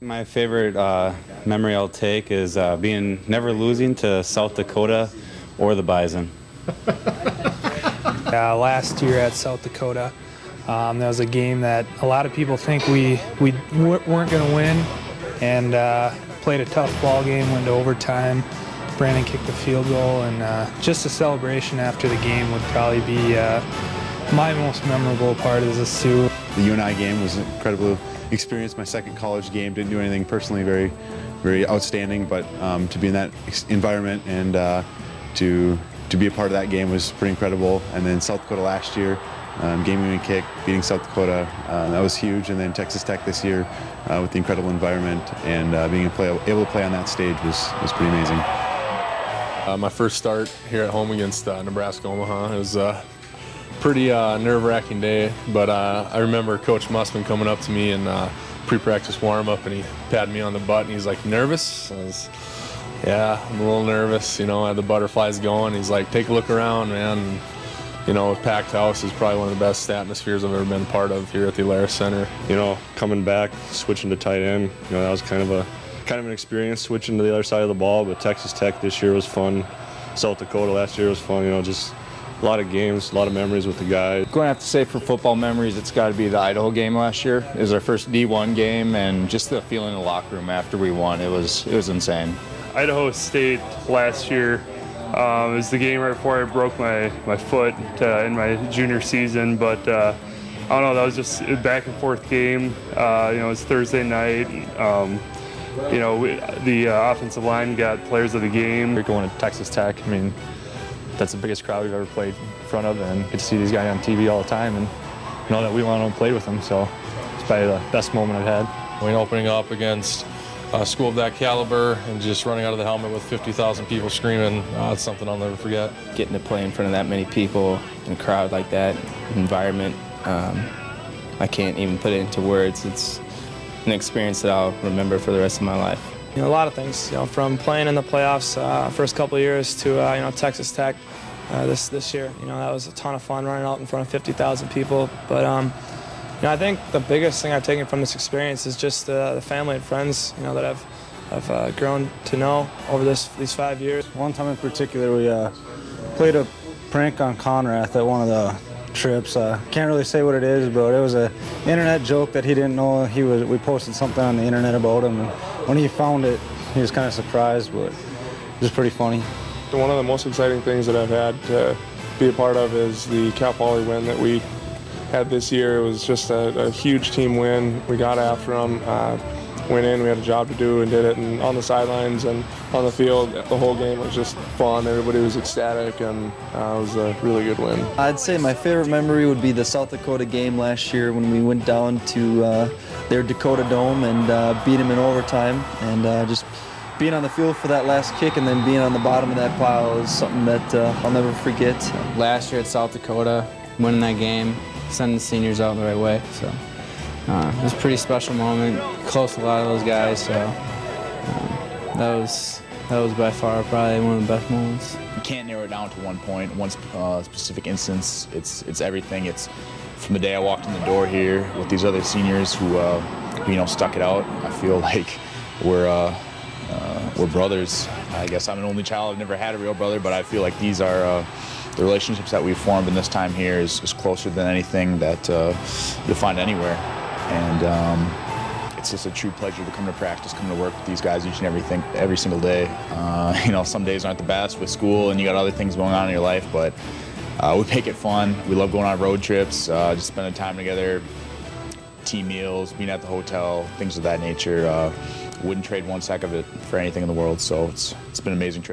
My favorite memory I'll take is being never losing to South Dakota or the Bison. Last year at South Dakota, that was a game that a lot of people think we weren't going to win, and played a tough ball game, went to overtime. Brandon kicked the field goal, and just the celebration after the game would probably be my most memorable part as a Sioux. The UNI game was an incredible experience. My second college game, didn't do anything personally very outstanding, but to be in that environment and to be a part of that game was pretty incredible. And then South Dakota last year, game-winning kick, beating South Dakota, that was huge. And then Texas Tech this year with the incredible environment and being able to play on that stage was pretty amazing. My first start here at home against Nebraska-Omaha. It was a pretty nerve-wracking day, but I remember Coach Mussman coming up to me in pre-practice warm-up, and he patted me on the butt, and he's like, "Nervous?" Yeah, I'm a little nervous. You know, I had the butterflies going. He's like, "Take a look around, man." And, you know, with packed house is probably one of the best atmospheres I've ever been part of here at the Alaris Center. You know, coming back, switching to tight end, you know, that was kind of an experience, switching to the other side of the ball. But Texas Tech this year was fun. South Dakota last year was fun. You know, just a lot of games, a lot of memories with the guys. Going to have to say for football memories, it's got to be the Idaho game last year. It was our first D1 game, and just the feeling in the locker room after we won, it was insane. Idaho State last year was the game right before I broke my foot in my junior season, but I don't know, that was just a back and forth game. You know, it was Thursday night. You know, the offensive line got players of the game. We're going to Texas Tech. I mean, that's the biggest crowd we've ever played in front of, and get to see these guys on TV all the time and know that we want to play with them. So it's probably the best moment I've had. When opening up against a school of that caliber and just running out of the helmet with 50,000 people screaming, it's something I'll never forget. Getting to play in front of that many people in a crowd like that, environment, I can't even put it into words. It's an experience that I'll remember for the rest of my life. You know, a lot of things, you know, from playing in the playoffs first couple of years to, you know, Texas Tech this year. You know, that was a ton of fun running out in front of 50,000 people. But, you know, I think the biggest thing I've taken from this experience is just the family and friends, you know, that I've grown to know over these 5 years. One time in particular, we played a prank on Conrath at one of the trips. Can't really say what it is, but it was an internet joke that he didn't know. We posted something on the internet about him, and when he found it, he was kind of surprised, but it was pretty funny. One of the most exciting things that I've had to be a part of is the Cal Poly win that we had this year. It was just a huge team win. We got after them, went in, we had a job to do and did it, and on the sidelines and on the field, the whole game was just fun. Everybody was ecstatic, and it was a really good win. I'd say my favorite memory would be the South Dakota game last year when we went down to their Dakota Dome and beat them in overtime, and just being on the field for that last kick and then being on the bottom of that pile is something that I'll never forget. Last year at South Dakota, winning that game, sending the seniors out in the right way. So it was a pretty special moment. Close to a lot of those guys, so that was by far probably one of the best moments. You can't narrow it down to one point, one specific instance. It's everything. It's from the day I walked in the door here with these other seniors who you know, stuck it out. I feel like we're brothers. I guess I'm an only child. I've never had a real brother, but I feel like these are the relationships that we've formed in this time here is closer than anything that you'll find anywhere. And it's just a true pleasure to come to practice, come to work with these guys each and every single day. You know, some days aren't the best with school and you got other things going on in your life, but we make it fun. We love going on road trips, just spending time together, team meals, being at the hotel, things of that nature. Wouldn't trade one sec of it for anything in the world, so it's been an amazing trip.